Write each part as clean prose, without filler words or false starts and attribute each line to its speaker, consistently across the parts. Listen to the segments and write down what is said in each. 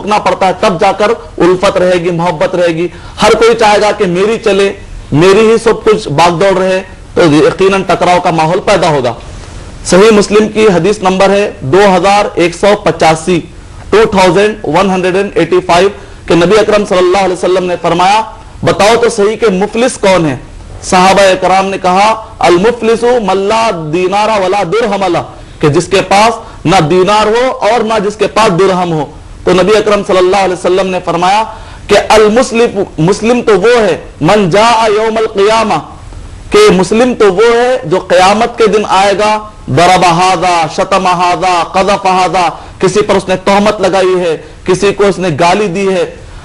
Speaker 1: रोकना पड़ता है, तब जाकर उल्फत रहेगी, मोहब्बत रहेगी। हर कोई चाहेगा कि मेरी चले, मेरी ही सब कुछ भागदौड़ रहे, तो यकीनन टकराव का माहौल पैदा होगा। सही मुस्लिम की हदीस नंबर है 2185, 2185 के नबी अकरम सल्लल्लाहु अलैहि वसल्लम ने फरमाया, बताओ तो सही कि मुफलिस कौन है? सहाबा कराम ने कहा, अल मुफलिसु मल्ला दीनारा वला दिरहम ला, कि जिसके पास ना दीनार हो और ना जिसके पास दिरहम हो। तो नबी अकरम सल्लल्लाहु अलैहि वसल्लम ने फरमाया कि अल मुस्लिम तो वो है मन जाअ यौमल क़ियामा, कि मुस्लिम तो वो है जो क़यामत के दिन आएगा, दरब हादा, शतम हादा, क़ज़फ़ हादा, किसी पर उसने तोहमत लगाई है, किसी को उसने गाली दी है,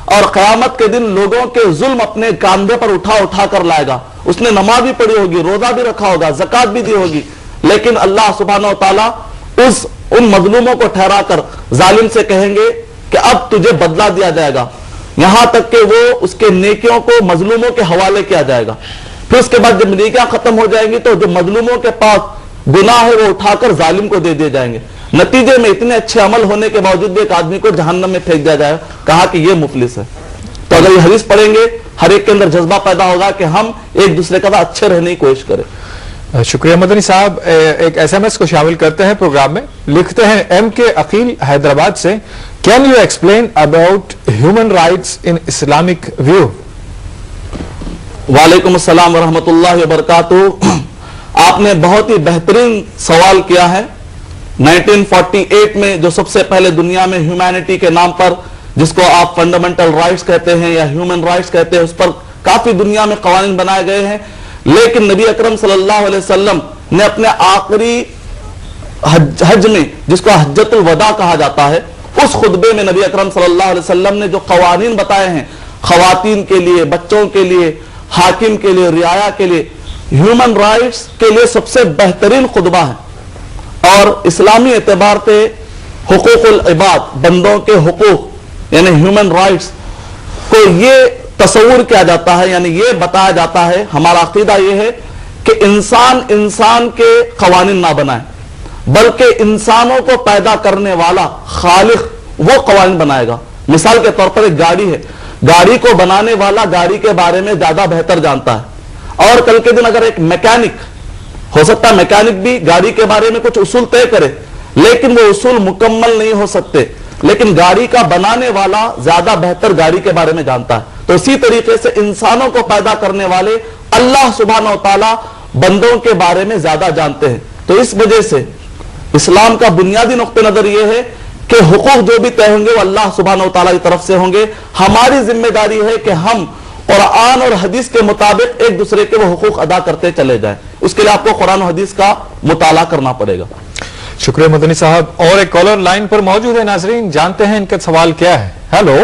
Speaker 1: और क़यामत के दिन लोगों के जुल्म अपने कांधे पर उठा उठा कर लाएगा। उसने नमाज भी पढ़ी होगी, रोजा भी रखा होगा, ज़कात भी दी होगी, लेकिन अल्लाह सुब्हानहू व तआला उन मजलूमों को ठहरा कर जालिम से कहेंगे कि अब तुझे बदला दिया जाएगा, यहां तक कि वो उसके नेकियों को मजलूमों के हवाले किया जाएगा। फिर उसके बाद जब नेकियां खत्म हो जाएंगी तो जो मजलूमों के पास गुनाह है वो उठाकर जालिम को दे दिए जाएंगे। नतीजे में इतने अच्छे अमल होने के बावजूद भी एक आदमी को जहन्नम में फेंक दिया जाएगा। कहा कि ये मुफलिस है। तो अगर ये हदीस पढ़ेंगे, हर एक के अंदर जज्बा पैदा होगा कि हम एक दूसरे का अच्छे रहने की कोशिश करें।
Speaker 2: शुक्रिया मदनी साहब। एक SMS को शामिल करते हैं प्रोग्राम में। लिखते हैं MK अकील हैदराबाद से, can you explain about human rights in Islamic view?
Speaker 1: वालेकुम अस्सलाम व रहमतुल्लाहि व बरकातुहू। आपने बहुत ही बेहतरीन सवाल किया है। 1948 में जो सबसे पहले दुनिया में ह्यूमैनिटी के नाम पर, जिसको आप फंडामेंटल राइट्स कहते हैं या ह्यूमन राइट्स कहते हैं, उस पर काफी दुनिया में कवानीन बनाए गए हैं। लेकिन नबी अकरम सल्लल्लाहु अलैहि वसल्लम ने अपने आखिरी हज में, जिसको हज्जतुल वदा कहा जाता है, उस खुतबे में नबी अकरम सल्लल्लाहु अलैहि वसल्लम ने जो कवानीन बताए हैं खवातीन के लिए, बच्चों के लिए, हाकिम के लिए, रियाया के लिए, ह्यूमन राइट्स के लिए सबसे बेहतरीन खुतबा है। और इस्लामी एतबार से हुकूकुल इबाद, बंदों के हुकूक यानी ह्यूमन राइट्स को ये तस्वुर किया जाता है, यानी ये बताया जाता है, हमारा अकीदा ये है कि इंसान के कवानीन ना बनाए, बल्कि इंसानों को पैदा करने वाला खालिक वो कवानीन बनाएगा। मिसाल के तौर पर एक गाड़ी है, गाड़ी को बनाने वाला गाड़ी के बारे में ज्यादा बेहतर जानता है। और कल के दिन अगर एक मैकेनिक, हो सकता है मैकेनिक भी गाड़ी के बारे में कुछ उसूल तय करे, लेकिन वो उसूल मुकम्मल नहीं हो सकते, लेकिन गाड़ी का बनाने वाला ज्यादा बेहतर गाड़ी के बारे में जानता है। तो इसी तरीके से इंसानों को पैदा करने वाले अल्लाह सुब्हानहू व तआला बंदों के बारे में ज्यादा जानते हैं। तो इस वजह से इस्लाम का बुनियादी नुक्ते नजर यह है कि हुकूक जो भी तय होंगे वो अल्लाह सुब्हानहू व तआला की तरफ से होंगे। हमारी जिम्मेदारी है कि हम कुरान और हदीस के मुताबिक एक दूसरे के वो हुकूक अदा करते चले जाएं। उसके लिए आपको कुरान और हदीस का मुताला करना पड़ेगा।
Speaker 2: शुक्रिया मदनी साहब। और एक कॉलर लाइन पर मौजूद है, नाजरीन जानते हैं इनका सवाल क्या है। हेलो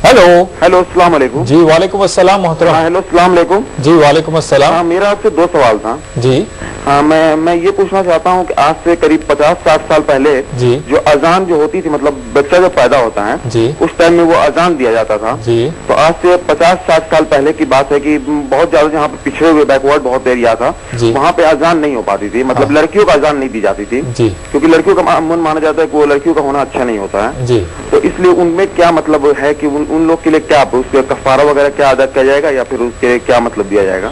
Speaker 2: हेलो
Speaker 3: हेलो, अस्सलाम वालेकुम।
Speaker 2: जी वालेकुम अस्सलाम मोहतरम।
Speaker 3: हेलो, अस्सलाम वालेकुम।
Speaker 2: जी वालेकुम अस्सलाम।
Speaker 3: मेरा आपसे दो सवाल था
Speaker 2: जी।
Speaker 3: मैं ये पूछना चाहता हूँ कि आज से करीब 50-60 साल पहले
Speaker 2: जी
Speaker 3: जो अजान जो होती थी, मतलब बच्चा जब पैदा होता है
Speaker 2: जी,
Speaker 3: उस टाइम में वो अजान दिया जाता था
Speaker 2: जी।
Speaker 3: तो आज से 50-60 साल पहले की बात है कि बहुत ज्यादा जहाँ पे पिछड़े हुए बैकवर्ड बहुत एरिया था, वहाँ पे अजान नहीं हो पाती थी, मतलब लड़कियों का अजान नहीं दी जाती थी
Speaker 2: जी,
Speaker 3: क्योंकि लड़कियों का मन माना जाता है कि वो लड़कियों का होना अच्छा नहीं होता है
Speaker 2: जी।
Speaker 3: तो इसलिए उनमें क्या मतलब है कि उन लोग के लिए क्या उसके कफारा वगैरह क्या अदा किया जाएगा या फिर उसके क्या मतलब दिया जाएगा?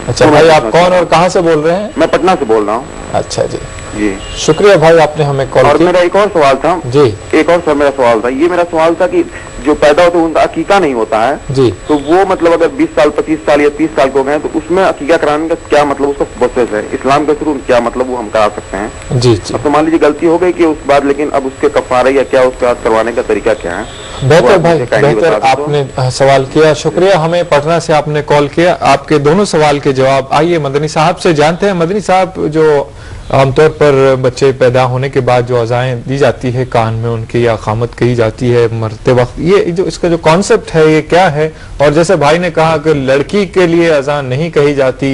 Speaker 2: अच्छा भाई, आप कौन और कहाँ से बोल रहे हैं?
Speaker 3: मैं पटना से बोल रहा हूँ।
Speaker 2: अच्छा जी
Speaker 3: जी,
Speaker 2: शुक्रिया भाई, आपने हमें कॉल किया।
Speaker 3: और मेरा एक और सवाल था
Speaker 2: जी।
Speaker 3: एक और मेरा सवाल था, ये मेरा सवाल था कि जो पैदा होते हैं उनका अकीका नहीं होता है
Speaker 2: जी,
Speaker 3: तो वो मतलब अगर 20 साल 25 साल या 30 साल को गए तो उसमें अकीका कराने का क्या मतलब उसका प्रोसेस है इस्लाम के थ्रू, क्या मतलब वो हम करा सकते हैं?
Speaker 2: जी जी।
Speaker 3: अब तो मान लीजिए गलती हो गई कि उस बाद, लेकिन अब उसके कफारे या क्या उसके बाद करवाने का तरीका क्या है?
Speaker 2: बेहतर भाई, बेहतर आपने सवाल किया, शुक्रिया। हमें पटना से आपने कॉल किया, आपके दोनों सवाल के जवाब आइए मदनी साहब से जानते हैं। मदनी साहब, जो आमतौर पर बच्चे पैदा होने के बाद जो अज़ाएं दी जाती है कान में उनकी या क़ामत कही जाती है मरते वक्त, ये जो इसका जो कॉन्सेप्ट है ये क्या है? और जैसे भाई ने कहा कि लड़की के लिए अज़ान नहीं कही जाती,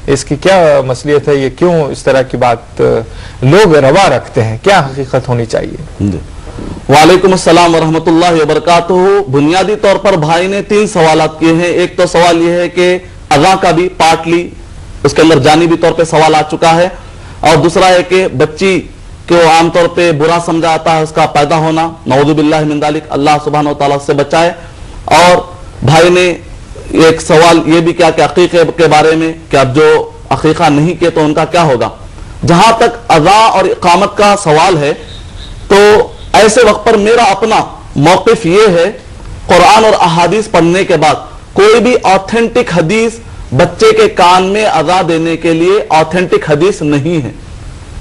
Speaker 2: इसकी क्या मसलियत है? ये क्यों इस तरह की बात लोग रवा रखते हैं? क्या हकीकत होनी चाहिए?
Speaker 1: वालेकुम अस्सलाम व रहमतुल्लाहि व बरकातुहू। बुनियादी तौर पर भाई ने 3 सवालात किए हैं। एक तो सवाल यह है कि अज़ा का भी पार्टली उसके अंदर जानिबी तौर पे सवाल आ चुका है, और दूसरा है कि बच्ची کہ وہ عام طور پہ برا سمجھا جاتا ہے اس کا پیدا ہونا، نعوذ باللہ من ذالک، اللہ سبحانہ وتعالیٰ سے بچائے۔ اور بھائی نے ایک سوال یہ بھی کیا کہ عقیقے کے بارے میں کہ اب جو عقیقہ نہیں کیے تو ان کا کیا ہوگا۔ جہاں تک اذان اور اقامت کا سوال ہے تو ایسے وقت پر میرا اپنا موقف یہ ہے، قرآن اور احادیث پڑھنے کے بعد کوئی بھی آتھینٹک حدیث بچے کے کان میں اذان دینے کے لیے آتھینٹک حدیث نہیں ہے۔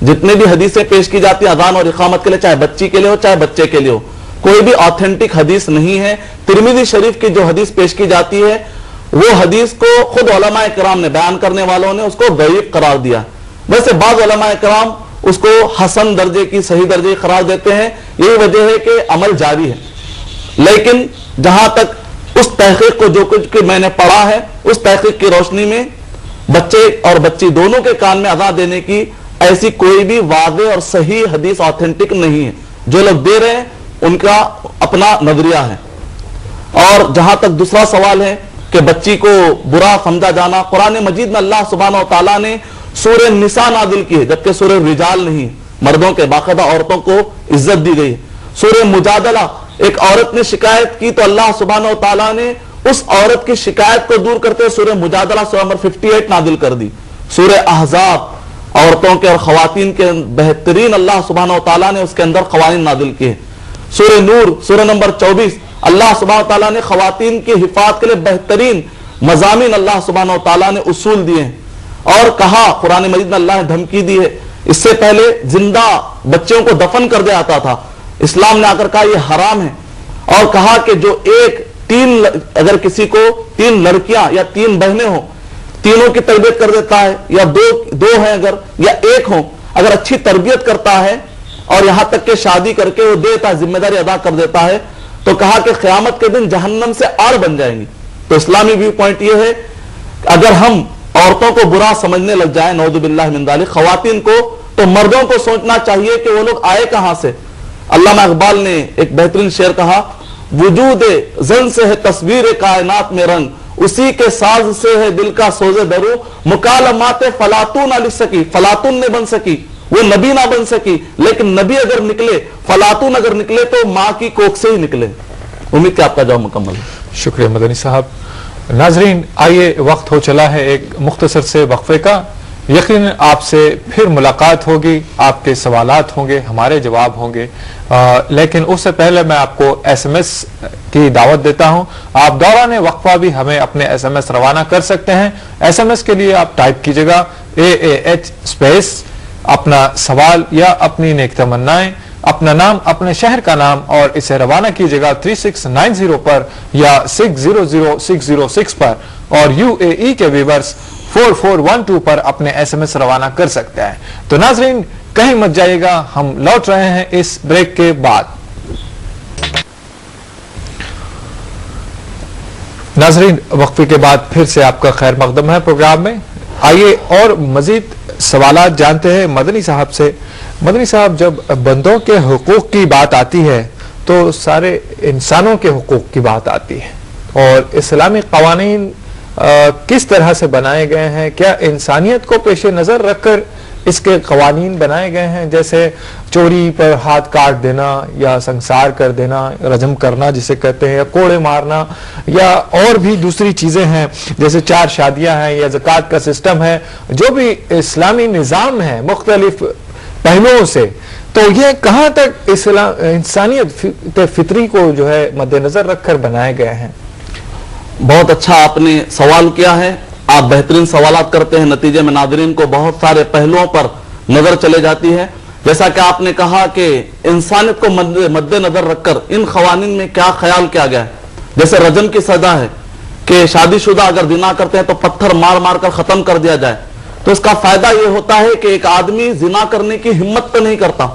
Speaker 1: جتنے بھی حدیثیں پیش کی جاتی ہیں اذان اور اقامت کے لیے، چاہے بچی کے لیے ہو چاہے بچے کے لیے ہو، کوئی بھی آتھینٹک حدیث نہیں ہے۔ ترمذی شریف کی جو حدیث پیش کی جاتی ہے وہ حدیث کو خود علماء کرام نے، بیان کرنے والوں نے اس کو ضعیف قرار دیا۔ ویسے بعض علماء کرام اس کو حسن درجے کی، صحیح درجے کی قرار دیتے ہیں، یہی وجہ ہے کہ عمل جاری ہے۔ لیکن جہاں تک اس تحقیق کو جو کچھ کہ میں نے پڑھا ہے، اس تحقیق کی روشنی میں بچے اور بچی دونوں کے کان میں اذان دینے کی ایسی کوئی بھی واضح اور صحیح حدیث آتھینٹک نہیں ہے۔ جو لوگ دے رہے ہیں ان کا اپنا نظریہ ہے۔ اور جہاں تک دوسرا سوال ہے کہ بچی کو برا سمجھا جانا، قرآن مجید میں اللہ سبحانہ و تعالیٰ نے سورہ نساء نازل کی ہے، جبکہ سورہ رجال نہیں، مردوں کے باقاعدہ عورتوں کو عزت دی گئی ہے۔ سورہ مجادلہ، ایک عورت نے شکایت کی تو اللہ سبحانہ و تعالیٰ نے اس عورت کی شکایت کو دور کرتے ہوئے سورہ مجادلہ سورہ نمبر 58 نازل کر دی۔ سورہ احزاب، عورتوں کے اور خواتین کے بہترین اللہ سبحانہ و تعالیٰ نے اس کے اندر قوانین نازل کیے۔ سورہ نور سورہ نمبر 24، اللہ سبحانہ و تعالیٰ نے خواتین کی حفاظت کے لیے بہترین مضامین اللہ سبحانہ و تعالیٰ نے اصول دیے ہیں۔ اور کہا قرآن مجید میں اللہ نے دھمکی دی ہے، اس سے پہلے زندہ بچوں کو دفن کر دیا جاتا تھا، اسلام نے آ کر کہا یہ حرام ہے۔ اور کہا کہ جو اگر کسی کو 3 لڑکیاں یا 3 بہنیں ہوں، تینوں کی تربیت کر دیتا ہے، یا دو ہیں اگر یا ایک ہوں، اگر اچھی تربیت کرتا ہے اور یہاں تک کہ شادی کر کے وہ دیتا ہے، ذمہ داری ادا کر دیتا ہے، تو کہا کہ قیامت کے دن جہنم سے آڑ بن جائیں گی۔ تو اسلامی ویو پوائنٹ یہ ہے کہ اگر ہم عورتوں کو برا سمجھنے لگ جائیں، نعوذ باللہ من ذالک، خواتین کو، تو مردوں کو سوچنا چاہیے کہ وہ لوگ آئے کہاں سے۔ علامہ اقبال نے ایک بہترین شعر کہا، وجود زن سے ہے تصویر کائنات میں رنگ، اسی کے ساز سے ہے دل کا سوز درو، مکالمات فلاطون نہ لکھ سکی، فلاطون نے بن سکی، وہ نبی نہ بن سکی، لیکن نبی اگر نکلے، فلاطون اگر نکلے تو ماں کی کوکھ سے ہی نکلے۔ امید کہ آپ کا جواب مکمل ہے۔
Speaker 2: شکریہ مدنی صاحب۔ ناظرین، آئیے وقت ہو چلا ہے ایک مختصر سے وقفے کا۔ یقیناً آپ سے پھر ملاقات ہوگی، آپ کے سوالات ہوں گے، ہمارے جواب ہوں گے، لیکن اس سے پہلے میں آپ کو ایس ایم ایس کی دعوت دیتا ہوں۔ آپ دوران وقفہ بھی ہمیں اپنے ایس ایم ایس روانہ کر سکتے ہیں۔ ایس ایم ایس کے لیے آپ ٹائپ کیجئے گا AAH اسپیس اپنا سوال یا اپنی نیک تمنائیں، اپنا نام، اپنے شہر کا نام، اور اسے روانہ کیجئے گا 3690 پر یا 600606 پر، اور UAE کے ویورز 4412 پر اپنے ایس ایم ایس روانہ کر سکتے ہیں۔ تو ناظرین کہیں مت جائے گا، ہم لوٹ رہے ہیں اس بریک کے بعد۔ ناظرین، وقفے کے بعد پھر سے آپ کا خیر مقدم ہے پروگرام میں۔ آئیے اور مزید سوالات جانتے ہیں مدنی صاحب سے۔ مدنی صاحب، جب بندوں کے حقوق کی بات آتی ہے تو سارے انسانوں کے حقوق کی بات آتی ہے، اور اسلامی قوانین کس طرح سے بنائے گئے ہیں؟ کیا انسانیت کو پیش نظر رکھ کر اس کے قوانین بنائے گئے ہیں؟ جیسے چوری پر ہاتھ کاٹ دینا یا سنسار کر دینا، رجم کرنا جسے کہتے ہیں، یا کوڑے مارنا، یا اور بھی دوسری چیزیں ہیں جیسے 4 شادیاں ہیں یا زکوٰۃ کا سسٹم ہے، جو بھی اسلامی نظام ہے مختلف پہلوؤں سے، تو یہ کہاں تک انسانیت فطری کو جو ہے مد نظر رکھ کر بنائے گئے ہیں؟
Speaker 1: بہت اچھا آپ نے سوال کیا ہے۔ آپ بہترین سوالات کرتے ہیں، نتیجے میں ناظرین کو بہت سارے پہلوؤں پر نظر چلے جاتی ہے۔ جیسا کہ آپ نے کہا کہ انسانیت کو مد نظر رکھ کر ان قوانین میں کیا خیال کیا گیا ہے۔ جیسے رجم کی سزا ہے کہ شادی شدہ اگر زنا کرتے ہیں تو پتھر مار مار کر ختم کر دیا جائے، تو اس کا فائدہ یہ ہوتا ہے کہ ایک آدمی زنا کرنے کی ہمت پہ نہیں کرتا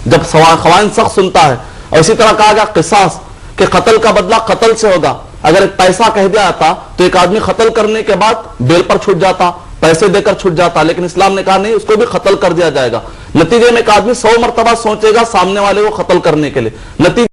Speaker 1: جب قوانین سخت سنتا ہے۔ اور اسی طرح کہا گیا قصاص، کہ قتل کا بدلہ قتل سے ہوگا۔ اگر ایک پیسہ کہہ دیا جاتا تو ایک آدمی قتل کرنے کے بعد بیل پر چھوٹ جاتا، پیسے دے کر چھوٹ جاتا، لیکن اسلام نے کہا نہیں، اس کو بھی قتل کر دیا جائے گا۔ نتیجے میں ایک آدمی 100 مرتبہ سوچے گا سامنے والے کو قتل کرنے کے لیے۔ نتیجے